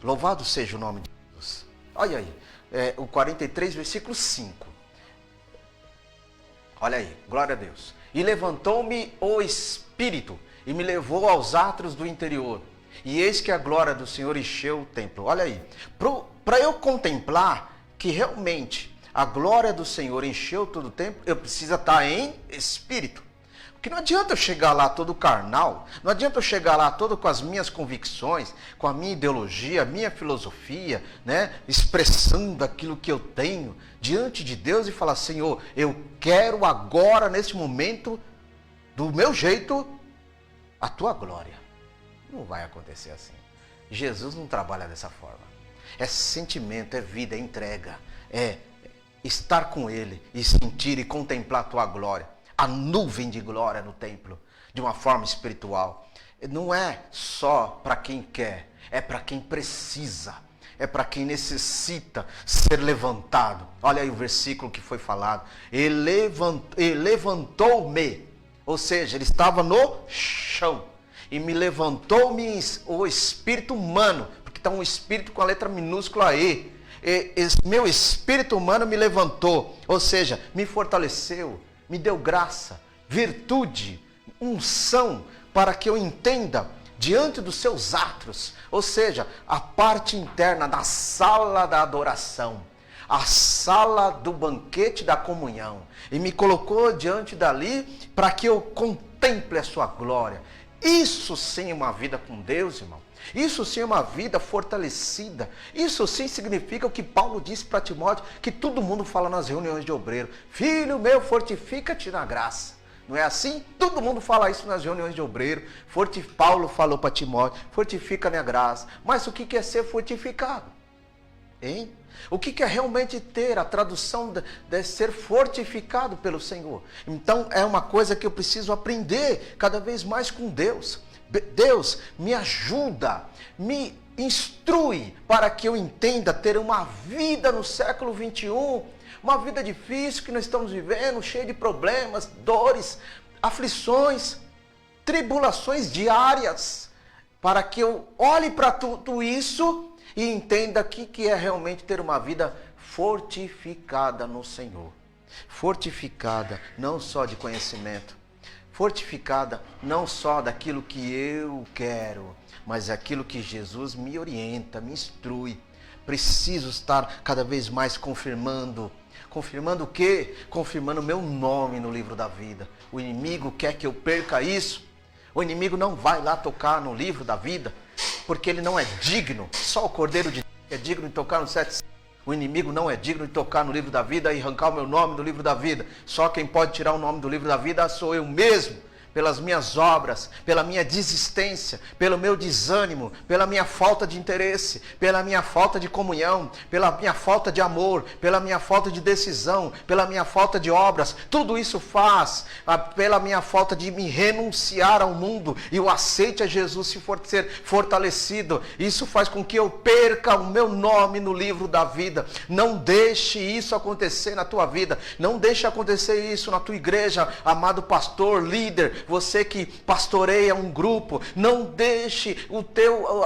louvado seja o nome de Jesus. Olha aí, o 43, versículo 5. Olha aí, glória a Deus. E levantou-me o Espírito e me levou aos átrios do interior. E eis que a glória do Senhor encheu o templo. Olha aí, para eu contemplar que realmente a glória do Senhor encheu todo o templo, eu preciso estar em espírito. Porque não adianta eu chegar lá todo carnal, não adianta eu chegar lá todo com as minhas convicções, com a minha ideologia, a minha filosofia, né? Expressando aquilo que eu tenho diante de Deus e falar, Senhor, eu quero agora, nesse momento, do meu jeito, a tua glória. Não vai acontecer assim. Jesus não trabalha dessa forma. É sentimento, é vida, é entrega. É estar com Ele e sentir e contemplar a tua glória. A nuvem de glória no templo, de uma forma espiritual. Não é só para quem quer, é para quem precisa. É para quem necessita ser levantado. Olha aí o versículo que foi falado. Ele levantou-me. Ou seja, ele estava no chão. E me levantou-me o espírito humano, porque está um espírito com a letra minúscula E. Meu espírito humano me levantou, ou seja, me fortaleceu, me deu graça, virtude, unção, para que eu entenda diante dos seus átrios, ou seja, a parte interna da sala da adoração, a sala do banquete da comunhão, e me colocou diante dali para que eu contemple a sua glória. Isso sim é uma vida com Deus, irmão. Isso sim é uma vida fortalecida. Isso sim significa o que Paulo disse para Timóteo, que todo mundo fala nas reuniões de obreiro. Filho meu, fortifica-te na graça. Não é assim? Todo mundo fala isso nas reuniões de obreiro. Paulo falou para Timóteo, fortifica na graça. Mas o que é ser fortificado? Hein? O que é realmente ter a tradução de ser fortificado pelo Senhor? Então é uma coisa que eu preciso aprender cada vez mais com Deus. Deus me ajuda, me instrui para que eu entenda ter uma vida no século 21, uma vida difícil que nós estamos vivendo, cheia de problemas, dores, aflições, tribulações diárias, para que eu olhe para tudo isso e entenda que é realmente ter uma vida fortificada no Senhor. Fortificada não só de conhecimento, fortificada não só daquilo que eu quero, mas aquilo que Jesus me orienta, me instrui. Preciso estar cada vez mais confirmando. Confirmando o quê? Confirmando o meu nome no livro da vida. O inimigo quer que eu perca isso. O inimigo não vai lá tocar no livro da vida, porque ele não é digno. Só o Cordeiro de Deus é digno de tocar no 7. O inimigo não é digno de tocar no livro da vida e arrancar o meu nome do livro da vida. Só quem pode tirar o nome do livro da vida sou eu mesmo. pelas minhas obras, pela minha desistência, pelo meu desânimo, pela minha falta de interesse, pela minha falta de comunhão, pela minha falta de amor, pela minha falta de decisão, pela minha falta de obras. Tudo isso faz pela minha falta de me renunciar ao mundo e o aceite a Jesus se for ser fortalecido. Isso faz com que eu perca o meu nome no livro da vida. Não deixe isso acontecer na tua vida. Não deixe acontecer isso na tua igreja, amado pastor, líder, você que pastoreia um grupo. Não deixe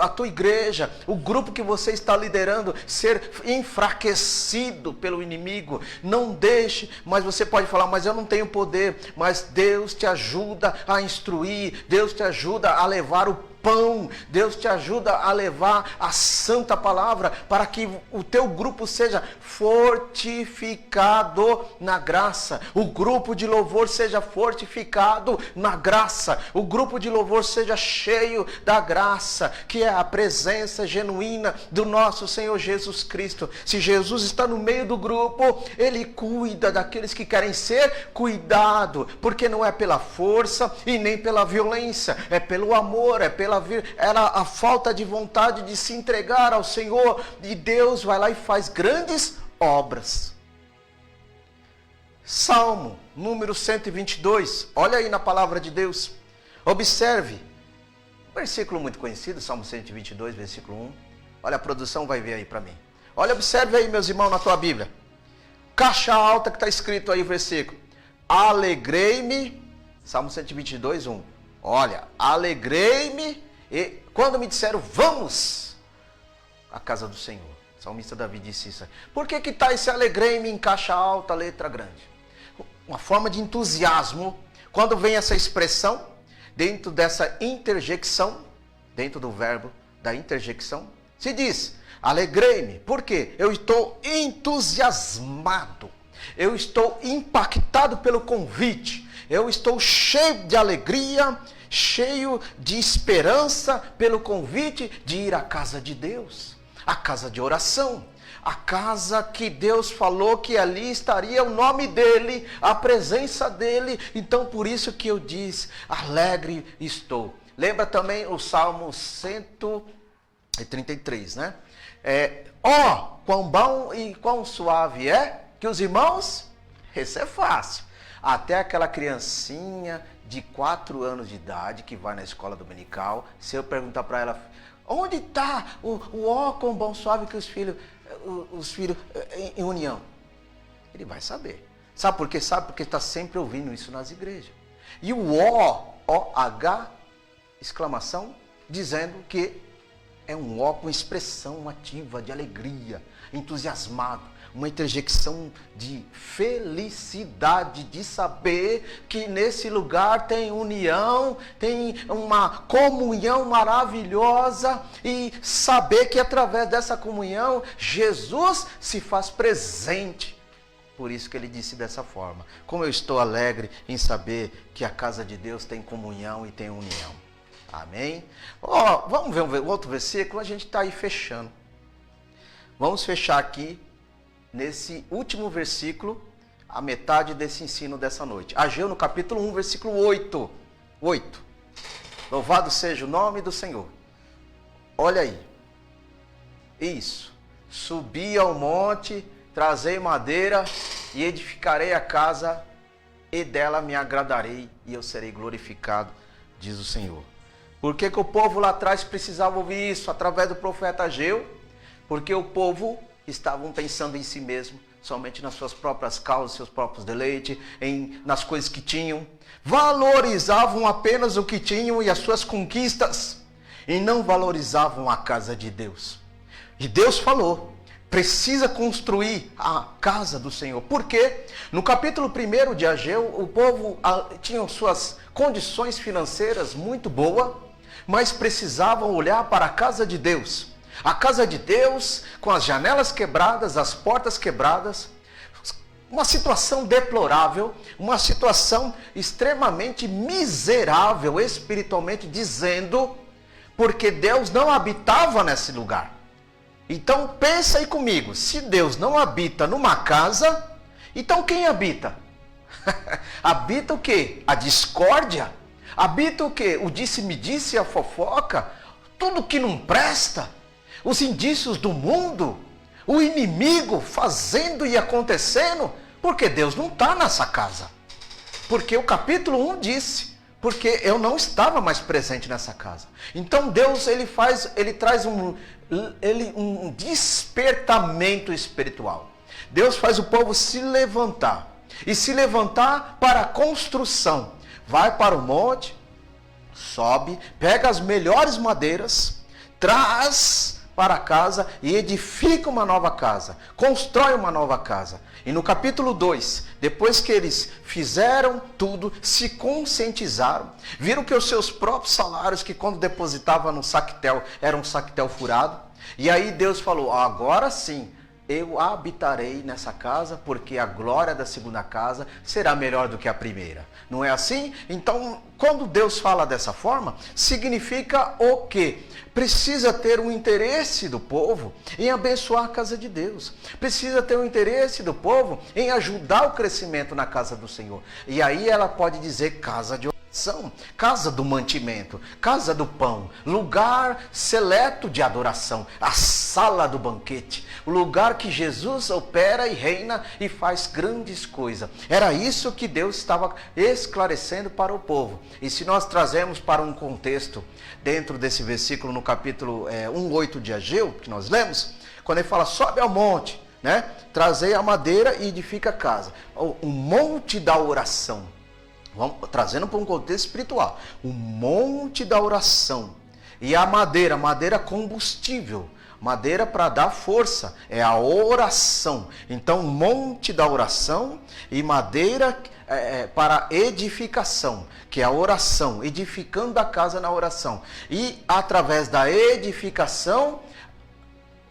a tua igreja, o grupo que você está liderando, ser enfraquecido pelo inimigo. Não deixe, mas você pode falar, mas eu não tenho poder. Mas Deus te ajuda a instruir, Deus te ajuda a levar o pão, Deus te ajuda a levar a santa palavra para que o teu grupo seja fortificado na graça, o grupo de louvor seja fortificado na graça, o grupo de louvor seja cheio da graça, que é a presença genuína do nosso Senhor Jesus Cristo. Se Jesus está no meio do grupo, Ele cuida daqueles que querem ser cuidado, porque não é pela força e nem pela violência, é pelo amor, era a falta de vontade de se entregar ao Senhor, e Deus vai lá e faz grandes obras. Salmo número 122, olha aí na palavra de Deus, observe, versículo muito conhecido, Salmo 122, versículo 1, olha, a produção vai ver aí para mim, olha, observe aí, meus irmãos, na tua Bíblia, caixa alta que está escrito aí o versículo, alegrei-me, Salmo 122, 1, olha, alegrei-me, e quando me disseram, vamos à casa do Senhor. O salmista Davi disse isso. Por que está esse alegrei-me em caixa alta, letra grande? Uma forma de entusiasmo. Quando vem essa expressão, dentro dessa interjecção, dentro do verbo da interjecção, se diz, alegrei-me. Por quê? Eu estou entusiasmado. Eu estou impactado pelo convite. Eu estou cheio de alegria, cheio de esperança pelo convite de ir à casa de Deus, a casa de oração, a casa que Deus falou que ali estaria o nome dele, a presença dele. Então por isso que eu disse, alegre estou. Lembra também o Salmo 133, né? Quão bom e quão suave é que os irmãos, esse é fácil. Até aquela criancinha de 4 anos de idade que vai na escola dominical, se eu perguntar para ela, onde está quão bom suave que os filhos em união? Ele vai saber. Sabe por quê? Sabe porque está sempre ouvindo isso nas igrejas. E o O-H, exclamação, dizendo que é um O com expressão ativa de alegria, entusiasmado. Uma interjecção de felicidade, de saber que nesse lugar tem união, tem uma comunhão maravilhosa, e saber que através dessa comunhão Jesus se faz presente. Por isso que ele disse dessa forma, como eu estou alegre em saber que a casa de Deus tem comunhão e tem união. Amém? Vamos ver um outro versículo, a gente está aí fechando. Vamos fechar aqui nesse último versículo, a metade desse ensino dessa noite. Ageu no capítulo 1, versículo 8. Louvado seja o nome do Senhor. Olha aí. Isso. Subi ao monte, trazei madeira e edificarei a casa, e dela me agradarei e eu serei glorificado, diz o Senhor. Por que o povo lá atrás precisava ouvir isso através do profeta Ageu? Porque o povo estavam pensando em si mesmo, somente nas suas próprias causas, seus próprios deleites, nas coisas que tinham. Valorizavam apenas o que tinham e as suas conquistas, e não valorizavam a casa de Deus. E Deus falou, precisa construir a casa do Senhor. Por quê? No capítulo 1 de Ageu, o povo tinha suas condições financeiras muito boas, mas precisavam olhar para a casa de Deus. A casa de Deus, com as janelas quebradas, as portas quebradas, uma situação deplorável, uma situação extremamente miserável, espiritualmente dizendo, porque Deus não habitava nesse lugar. Então pensa aí comigo, se Deus não habita numa casa, então quem habita? Habita o quê? A discórdia, Habita o quê? O disse-me-disse, a fofoca, tudo que não presta, os indícios do mundo, o inimigo fazendo e acontecendo, porque Deus não está nessa casa. Porque o capítulo 1 disse, porque eu não estava mais presente nessa casa. Então Deus ele traz um despertamento espiritual. Deus faz o povo se levantar. E se levantar para a construção. Vai para o monte, sobe, pega as melhores madeiras, traz para casa e edifica uma nova casa. Constrói uma nova casa. E no capítulo 2, depois que eles fizeram tudo, se conscientizaram, viram que os seus próprios salários, que quando depositava no saquetel, era um saquetel furado. E aí Deus falou, agora sim, eu habitarei nessa casa, porque a glória da segunda casa será melhor do que a primeira. Não é assim? Então, quando Deus fala dessa forma, significa o quê? Precisa ter um interesse do povo em abençoar a casa de Deus. Precisa ter um interesse do povo em ajudar o crescimento na casa do Senhor. E aí ela pode dizer casa de oração, casa do mantimento, casa do pão, lugar seleto de adoração, a sala do banquete, o lugar que Jesus opera e reina e faz grandes coisas. Era isso que Deus estava esclarecendo para o povo. E se nós trazemos para um contexto, dentro desse versículo no capítulo 1:8 de Ageu, que nós lemos, quando ele fala, sobe ao monte, né? Trazei a madeira e edifica a casa. O monte da oração. Vamos trazendo para um contexto espiritual. O monte da oração. E a madeira combustível. Madeira para dar força. É a oração. Então, monte da oração e madeira para edificação. Que é a oração. Edificando a casa na oração. E através da edificação,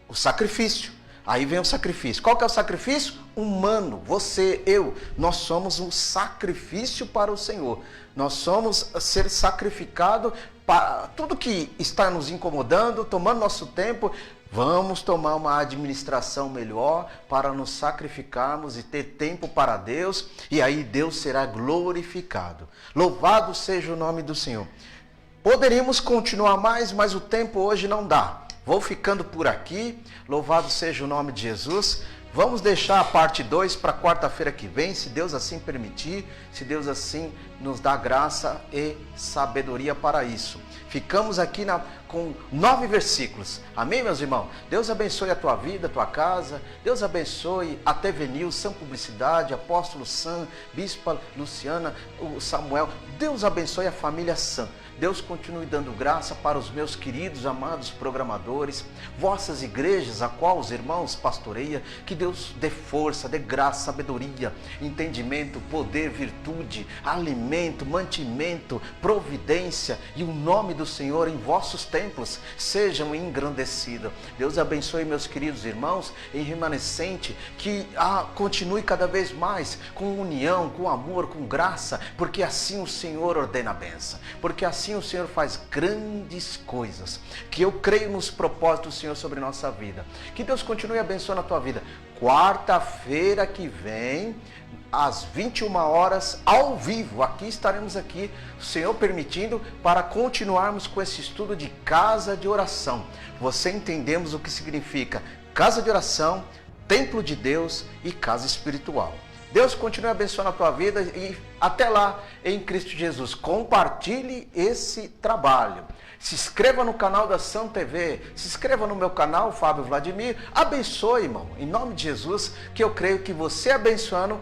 o sacrifício. Aí vem o sacrifício. Qual que é o sacrifício? Humano. Você, eu. Nós somos um sacrifício para o Senhor. Nós somos ser sacrificado para tudo que está nos incomodando, tomando nosso tempo. Vamos tomar uma administração melhor para nos sacrificarmos e ter tempo para Deus. E aí Deus será glorificado. Louvado seja o nome do Senhor. Poderíamos continuar mais, mas o tempo hoje não dá. Vou ficando por aqui, louvado seja o nome de Jesus. Vamos deixar a parte 2 para quarta-feira que vem, se Deus assim permitir, se Deus assim nos dá graça e sabedoria para isso. Ficamos aqui com 9 versículos. Amém, meus irmãos? Deus abençoe a tua vida, a tua casa. Deus abençoe a TV News, São Publicidade, Apóstolo Sam, Bispa Luciana, o Samuel. Deus abençoe a família Sam. Deus continue dando graça para os meus queridos, amados programadores, vossas igrejas, a qual os irmãos pastoreia, que Deus dê força, dê graça, sabedoria, entendimento, poder, virtude, alimento, mantimento, providência e o nome do Senhor em vossos templos sejam engrandecidos. Deus abençoe meus queridos irmãos em remanescente, que continue cada vez mais com união, com amor, com graça, porque assim o Senhor ordena a bênção, porque assim o Senhor faz grandes coisas, que eu creio nos propósitos do Senhor sobre nossa vida. Que Deus continue abençoando a tua vida. Quarta-feira que vem, às 21 horas, ao vivo, aqui estaremos aqui, o Senhor permitindo, para continuarmos com esse estudo de casa de oração. Você entendemos o que significa casa de oração, templo de Deus e casa espiritual. Deus continue abençoando a tua vida e até lá em Cristo Jesus. Compartilhe esse trabalho. Se inscreva no canal da Sam TV. Se inscreva no meu canal, Fábio Vladimir. Abençoe, irmão, em nome de Jesus, que eu creio que você abençoando,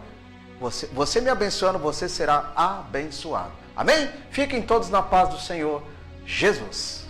você me abençoando, você será abençoado. Amém? Fiquem todos na paz do Senhor Jesus.